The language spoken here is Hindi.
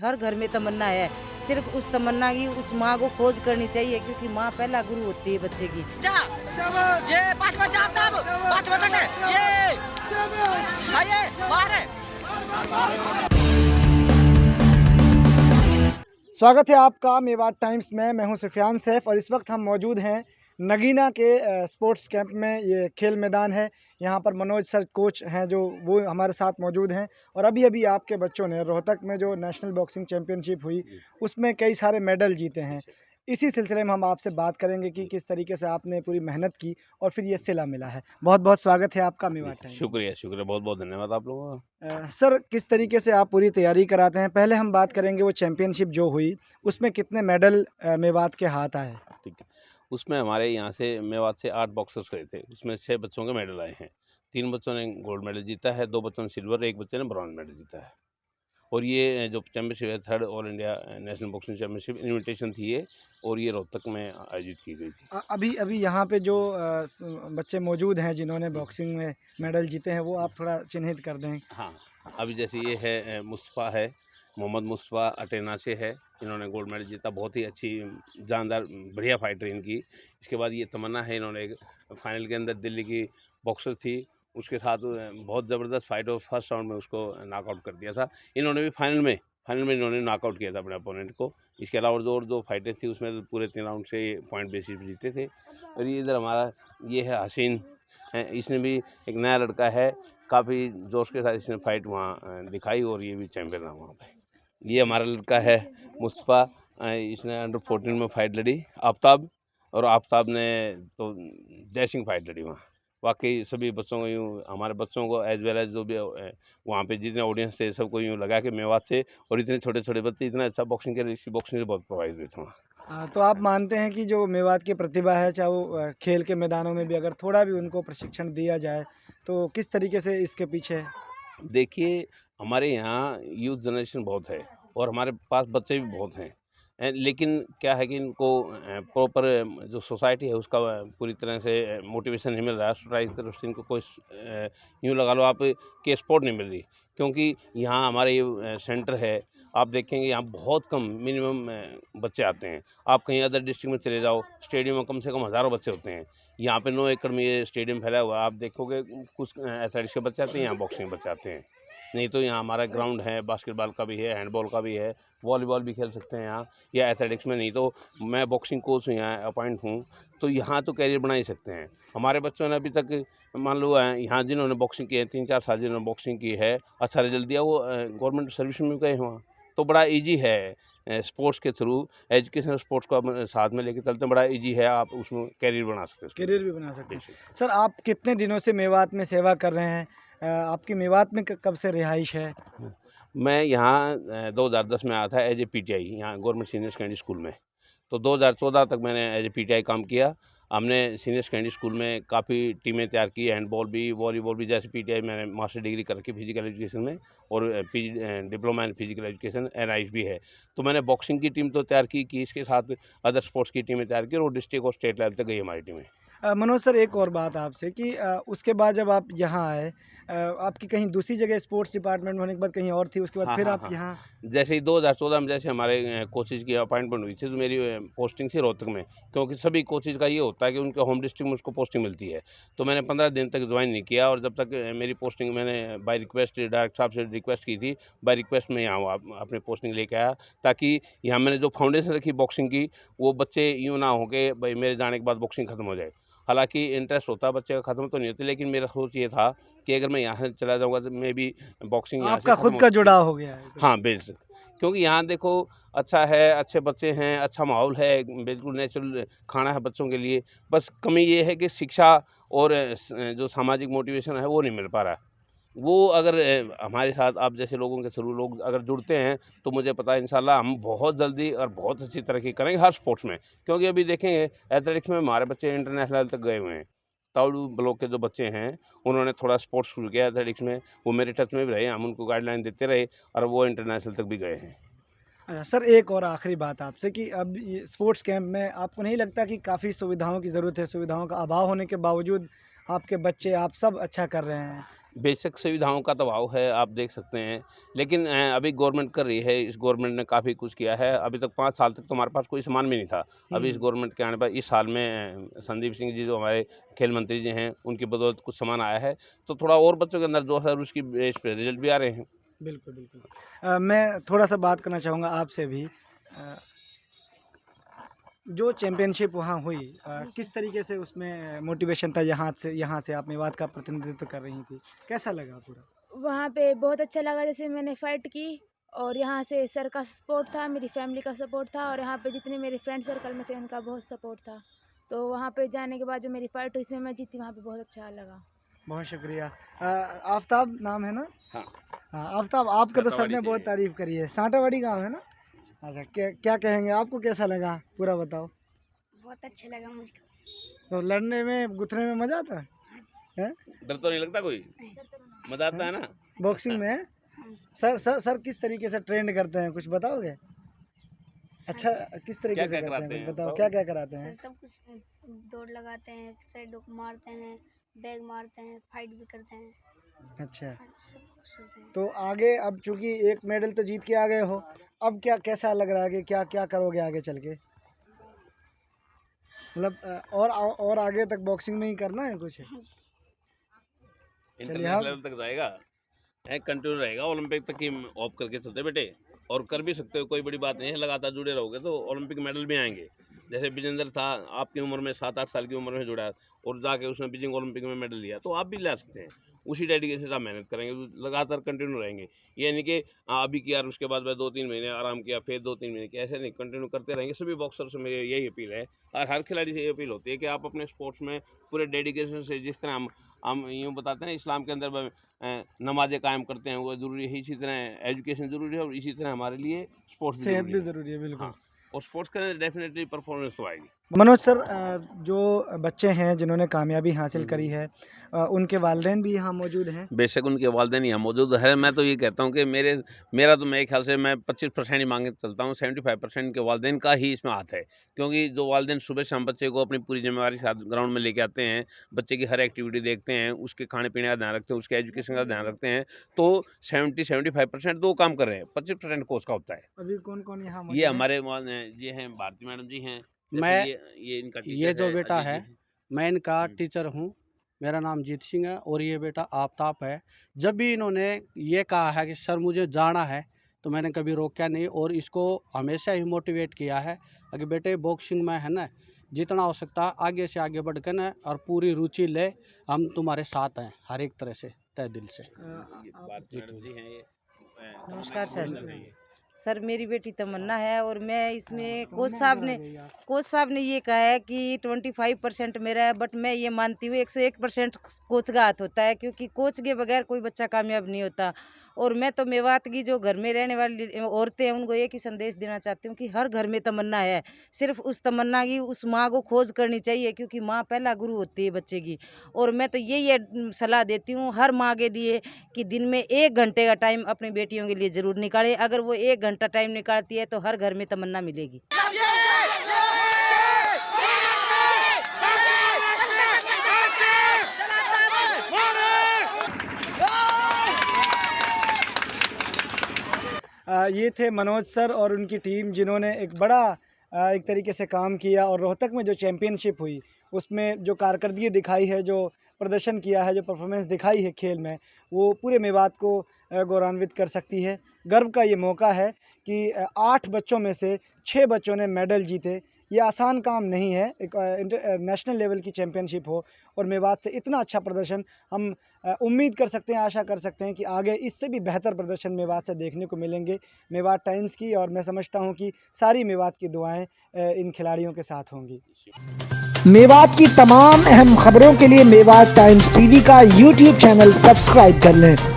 हर घर में तमन्ना है। सिर्फ उस तमन्ना की उस माँ को खोज करनी चाहिए, क्योंकि माँ पहला गुरु होती है बच्चे की। ये पांचवा जाप तब पांचवा तक ये आइए बाहर है। स्वागत है आपका मेवात टाइम्स में। मैं हूं सुफियान सैफ और इस वक्त हम मौजूद हैं नगीना के स्पोर्ट्स कैंप में। ये खेल मैदान है। यहाँ पर मनोज सर कोच हैं जो वो हमारे साथ मौजूद हैं। और अभी अभी आपके बच्चों ने रोहतक में जो नेशनल बॉक्सिंग चैंपियनशिप हुई उसमें कई सारे मेडल जीते हैं। इसी सिलसिले में हम आपसे बात करेंगे कि किस तरीके से आपने पूरी मेहनत की और फिर ये सिला मिला है। बहुत बहुत स्वागत है आपका मेवात टाइम्स। शुक्रिया शुक्रिया, बहुत बहुत धन्यवाद आप लोगों का। सर, किस तरीके से आप पूरी तैयारी कराते हैं? पहले हम बात करेंगे वो चैंपियनशिप जो हुई उसमें कितने मेडल मेवात के हाथ आए? ठीक है, उसमें हमारे यहाँ से मेवात से 8 बॉक्सर्स गए थे। उसमें 6 बच्चों के मेडल आए हैं। 3 बच्चों ने गोल्ड मेडल जीता है, 2 बच्चों ने सिल्वर, 1 बच्चे ने ब्रॉन्ज मेडल जीता है। और ये जो चैंपियनशिप है, third all India national boxing championship invitation थी ये, और ये रोहतक में आयोजित की गई थी। अभी अभी यहाँ पे जो बच्चे मौजूद हैं जिन्होंने बॉक्सिंग में मेडल जीते हैं वो आप थोड़ा चिन्हित कर दें। हाँ, अभी जैसे ये है मुस्तफ़ा है, मोहम्मद मुस्तफ़ा अटेना से है। इन्होंने गोल्ड मेडल जीता, बहुत ही अच्छी जानदार बढ़िया फाइटर इनकी। इसके बाद ये तमन्ना है, इन्होंने एक फाइनल के अंदर दिल्ली की बॉक्सर थी, उसके साथ बहुत ज़बरदस्त फाइट और फर्स्ट राउंड में उसको नॉकआउट कर दिया था। इन्होंने भी फाइनल में इन्होंने नॉकआउट किया था अपने अपोनेंट को। इसके अलावा और दो फाइटें थी उसमें तो पूरे 3 राउंड से पॉइंट बेसिस पे जीते थे। और ये इधर हमारा ये है हसीन है, इसने भी एक नया लड़का है, काफ़ी जोश के साथ इसने फाइट वहाँ दिखाई और ये भी चैंपियन रहा वहाँ पे। ये हमारा लड़का है मुस्तफ़ा, इसने अंडर 14 में फाइट लड़ी आफ्ताब, और आफ्ताब ने तो डैशिंग फाइट लड़ी वहाँ। वाकई सभी बच्चों को यूँ, हमारे बच्चों को एज वेल एज जो भी वहाँ पे जितने ऑडियंस थे सबको यूँ लगा कि मेवात से, और इतने छोटे छोटे बच्चे इतना अच्छा बॉक्सिंग करे, इसकी बॉक्सिंग से बहुत प्रभावित हुए थे वहाँ। तो आप मानते हैं कि जो मेवात की प्रतिभा है, चाहे वो खेल के मैदानों में भी अगर थोड़ा भी उनको प्रशिक्षण दिया जाए तो किस तरीके से इसके पीछे है? देखिए, हमारे यहाँ यूथ जनरेशन बहुत है और हमारे पास बच्चे भी बहुत हैं। लेकिन क्या है कि इनको प्रॉपर जो सोसाइटी है उसका पूरी तरह से मोटिवेशन नहीं मिल रहा है। सोसाइटी की तरफ से इनको कोई यूँ लगा लो आप कि सपोर्ट नहीं मिल रही। क्योंकि यहाँ हमारे ये सेंटर है, आप देखेंगे यहाँ बहुत कम मिनिमम बच्चे आते हैं। आप कहीं अदर डिस्ट्रिक्ट में चले जाओ, स्टेडियम में कम से कम हज़ारों बच्चे होते हैं। यहाँ पे 9 एकड़ में ये स्टेडियम फैला हुआ है। आप देखोगे कुछ एथलेटिक्स के बच्चे आते हैं, यहाँ बॉक्सिंग के बच्चे आते हैं। नहीं तो यहाँ हमारा ग्राउंड है, बास्केटबॉल का भी है, हैंडबॉल का भी है, वॉलीबॉल भी खेल सकते हैं यहाँ, या एथलेटिक्स में। नहीं तो मैं बॉक्सिंग कोच हूँ, यहाँ अपॉइंट हूँ, तो यहाँ तो कैरियर बना ही सकते हैं। हमारे बच्चों ने अभी तक मान लो यहाँ जिन्होंने बॉक्सिंग की है, 3-4 साल जिन्होंने बॉक्सिंग की है, अच्छा रिजल्ट दिया, वो गवर्नमेंट सर्विस में गए वहाँ। तो बड़ा ईजी है स्पोर्ट्स के थ्रू, एजुकेशन स्पोर्ट्स को अपने साथ में लेके चलते हैं, बड़ा ईजी है, आप उसमें कैरियर बना सकते हैं। करियर भी बना सकते हैं। सर, आप कितने दिनों से मेवात में सेवा कर रहे हैं? आपकी मेवात में कब से रिहाइश है? मैं यहाँ 2010 में आया था एज ए पीटीआई, यहाँ गवर्नमेंट सीनियर सेकेंडरी स्कूल में। तो 2014 तक मैंने एज ए पीटीआई काम किया। हमने सीनियर सेकेंडरी स्कूल में काफ़ी टीमें तैयार की, हैंडबॉल भी, वॉलीबॉल भी। जैसे पीटीआई मैंने मास्टर डिग्री कर रखी फिजिकल एजुकेशन में, और diploma in physical education NIS भी है। तो मैंने बॉक्सिंग की टीम तो तैयार की, इसके साथ अदर स्पोर्ट्स की टीमें तैयार की, और डिस्ट्रिक्ट और स्टेट लेवल तक गई हमारी टीमें। मनोज सर, एक और बात आपसे कि उसके बाद जब आप यहाँ आए, आपकी कहीं दूसरी जगह स्पोर्ट्स डिपार्टमेंट होने के बाद कहीं और थी, उसके बाद हाँ, फिर हाँ, आप हाँ। यहाँ? जैसे ही 2014 में जैसे हमारे कोचेज़ की अपॉइंटमेंट हुई थी, तो मेरी पोस्टिंग थी रोहतक में। क्योंकि सभी कोचेज़ का ये होता है कि उनके होम डिस्ट्रिक्ट में उसको पोस्टिंग मिलती है। तो मैंने 15 दिन तक ज्वाइन नहीं किया, और जब तक मेरी पोस्टिंग, मैंने बाय रिक्वेस्ट डायरेक्टर साहब से रिक्वेस्ट की थी, बाय रिक्वेस्ट में यहाँ अपनी पोस्टिंग लेके आया, ताकि यहाँ मैंने जो फाउंडेशन रखी बॉक्सिंग की, वो बच्चे यूँ ना हो कि भाई मेरे जाने के बाद बॉक्सिंग खत्म हो जाए। हालाँकि इंटरेस्ट होता है बच्चे का, ख़त्म तो नहीं होती, लेकिन मेरा सोच ये था कि अगर मैं यहाँ से चला जाऊँगा तो मैं भी बॉक्सिंग यहाँ से आपका खत्म खुद हो का सकती है। जुड़ाव हो गया है? हाँ, बेशक। क्योंकि यहाँ देखो अच्छा है, अच्छे बच्चे हैं, अच्छा माहौल है, बिल्कुल नेचुरल खाना है बच्चों के लिए। बस कमी ये है कि शिक्षा और जो सामाजिक मोटिवेशन है वो नहीं मिल पा रहा है। वो अगर हमारे साथ आप जैसे लोगों के थ्रू लोग अगर जुड़ते हैं, तो मुझे पता है इंशाल्लाह हम बहुत जल्दी और बहुत अच्छी तरक्की करेंगे हर स्पोर्ट्स में। क्योंकि अभी देखेंगे एथलेटिक्स में हमारे बच्चे इंटरनेशनल लेवल तक गए हुए हैं। ताउडू ब्लॉक के जो बच्चे हैं, उन्होंने थोड़ा स्पोर्ट्स शुरू किया एथलेटिक्स में, वो मेरे टच में भी रहे, हम उनको गाइडलाइन देते रहे, और वो इंटरनेशनल तक भी गए हैं। सर, एक और आखिरी बात आपसे कि अब ये स्पोर्ट्स कैंप में आपको नहीं लगता कि काफ़ी सुविधाओं की ज़रूरत है? सुविधाओं का अभाव होने के बावजूद आपके बच्चे, आप सब अच्छा कर रहे हैं। बेसिक सुविधाओं का तो अभाव है, आप देख सकते हैं। लेकिन अभी गवर्नमेंट कर रही है, इस गवर्नमेंट ने काफ़ी कुछ किया है। अभी तक 5 साल तक तो हमारे पास कोई सामान भी नहीं था। अभी इस गवर्नमेंट के आने पर इस साल में संदीप सिंह जी जो हमारे खेल मंत्री जी हैं, उनकी बदौलत कुछ सामान आया है। तो थोड़ा और बच्चों के अंदर जो है उसकी बेस पे रिजल्ट भी आ रहे हैं। बिल्कुल, बिल्कुल। मैं थोड़ा-सा बात करना चाहूँगा आपसे भी। जो चैंपियनशिप वहाँ हुई, किस तरीके से उसमें मोटिवेशन था? यहाँ से आप मेवात का प्रतिनिधित्व कर रही थी, कैसा लगा पूरा? वहाँ पे बहुत अच्छा लगा, जैसे मैंने फ़ाइट की और यहाँ से सर का सपोर्ट था, मेरी फैमिली का सपोर्ट था और यहाँ पे जितने मेरे फ्रेंड सर्कल में थे उनका बहुत सपोर्ट था। तो वहाँ पे जाने के बाद जो मेरी फ़ाइट हुई इसमें मैं जीती, वहाँ पे बहुत अच्छा लगा। बहुत शुक्रिया। आफ़ताब नाम है ना? हाँ। हाँ, आफ़ताब आपका तो साटावाड़ी सबने से बहुत है। तारीफ़ करी है। साटावाड़ी गाँव है ना? अच्छा, क्या कहेंगे? आपको कैसा लगा? पूरा बताओ। बहुत अच्छा लगा मुझको। तो लड़ने में, गुथने में मज़ा आता है? हैं? डर तो नहीं लगता कोई? मज़ा आता है ना? बॉक्सिंग में? सर किस तरीके से ट्रेंड करते हैं, कुछ बताओगे? अच्छा, किस तरीके से क्या-क्या करते कराते हैं? हैं? कुछ बताओ, बताओ। क्या-क्या कराते सर हैं? सब कुछ दौड़ लगाते हैं, साइडों को मारते हैं, बैग मारते हैं, फाइट भी करते हैं, अच्छा, सब कुछ करते हैं। तो आगे अब चूँकि एक मेडल तो जीत के आ गए हो, अब कैसा लग रहा है कि क्या करोगे आगे चल के? मतलब और आगे तक बॉक्सिंग में ही करना है कुछ? इंटरनेशनल लेवल तक जाएगा, कंटिन्यू रहेगा, ओलंपिक तक ही ऑफ करके चलते बेटे। और कर भी सकते हो, कोई बड़ी बात नहीं है। लगातार जुड़े रहोगे तो ओलंपिक मेडल भी आएंगे। जैसे विजेंद्र था, आपकी उम्र में 7-8 साल की उम्र में जुड़ा और जाके उसने बीजिंग ओलंपिक में मेडल लिया, तो आप भी ला सकते हैं। उसी डेडिकेशन से आप मेहनत करेंगे तो लगातार कंटिन्यू रहेंगे। ये नहीं कि अभी किया और उसके बाद मैं 2-3 महीने आराम किया, फिर 2-3 महीने किया, ऐसे नहीं, कंटिन्यू करते रहेंगे। सभी बॉक्सर से मेरी यही अपील है और हर खिलाड़ी से ये अपील होती है कि आप अपने स्पोर्ट्स में पूरे डेडिकेशन से, जिस तरह हम यूँ बताते हैं इस्लाम के अंदर नमाज़ें कायम करते हैं, वो ज़रूरी है। इसी तरह एजुकेशन ज़रूरी है और इसी तरह हमारे लिए स्पोर्ट्स भी सेहत ज़रूरी भी है। ज़रूरी है, बिल्कुल। हाँ, और स्पोर्ट्स करें डेफिनेटली परफॉर्मेंस तो आएगी। मनोज सर, जो बच्चे हैं जिन्होंने कामयाबी हासिल करी है, उनके वालिदैन भी यहाँ मौजूद हैं? बेशक उनके वालिदैन यहाँ मौजूद है। मैं तो ये कहता हूँ कि मेरा तो मेरे ख्याल से मैं 25% ही मांग के चलता हूँ। 75% के वालिदैन का ही इसमें हाथ है, क्योंकि जो वालिदैन सुबह शाम बच्चे को अपनी पूरी जिम्मेवारी के साथ ग्राउंड में लेके आते हैं, बच्चे की हर एक्टिविटी देखते हैं, उसके खाने पीने का ध्यान रखते हैं, उसके एजुकेशन का ध्यान रखते हैं, तो 70-75% तो वो काम कर रहे हैं, 25% कोच का होता है। अभी कौन-कौन यहाँ मौजूद ये है? हमारे ये हैं भारती मैडम जी हैं। जैसे मैं ये इनका टीचर ये जो है, बेटा अजय जी है, हैं। मैं इनका हम्म। टीचर हूँ। मेरा नाम जीत सिंह है और ये बेटा आफताब है। जब भी इन्होंने ये कहा है कि सर मुझे जाना है, तो मैंने कभी रोका नहीं और इसको हमेशा ही मोटिवेट किया है कि बेटे बॉक्सिंग में है ना, जितना हो सकता है आगे से आगे बढ़ के ना और पूरी रुचि ले, हम तुम्हारे साथ हैं हर एक तरह से, तहे दिल से। ये भारती मैडम जी हैं, ये नमस्कार सर। बताइए। सर मेरी बेटी तमन्ना है और मैं इसमें कोच साहब ने ये कहा है कि 25% मेरा है, बट मैं ये मानती हूँ 101% कोच का हाथ होता है, क्योंकि कोच के बगैर कोई बच्चा कामयाब नहीं होता। और मैं तो मेवात की जो घर में रहने वाली औरतें हैं उनको एक ही संदेश देना चाहती हूँ कि हर घर में तमन्ना है, सिर्फ उस तमन्ना की उस माँ को खोज करनी चाहिए, क्योंकि माँ पहला गुरु होती है बच्चे की। और मैं तो यही सलाह देती हूँ हर माँ के लिए कि दिन में 1 घंटे का टाइम अपनी बेटियों के लिए ज़रूर निकाले। अगर वो 1 घंटा टाइम निकालती है तो हर घर में तमन्ना मिलेगी। ये थे मनोज सर और उनकी टीम, जिन्होंने एक बड़ा एक तरीके से काम किया और रोहतक में जो चैम्पियनशिप हुई उसमें जो कारकर्दगी दिखाई है, जो प्रदर्शन किया है, जो परफॉर्मेंस दिखाई है खेल में, वो पूरे मेवात को गौरवान्वित कर सकती है। गर्व का ये मौका है कि 8 बच्चों में से 6 बच्चों ने मेडल जीते। ये आसान काम नहीं है, एक नेशनल लेवल की चैम्पियनशिप हो और मेवात से इतना अच्छा प्रदर्शन हम उम्मीद कर सकते हैं, आशा कर सकते हैं कि आगे इससे भी बेहतर प्रदर्शन मेवात से देखने को मिलेंगे। मेवात टाइम्स की और मैं समझता हूं कि सारी मेवात की दुआएं इन खिलाड़ियों के साथ होंगी। मेवात की तमाम अहम खबरों के लिए मेवात टाइम्स टीवी का यूट्यूब चैनल सब्सक्राइब कर लें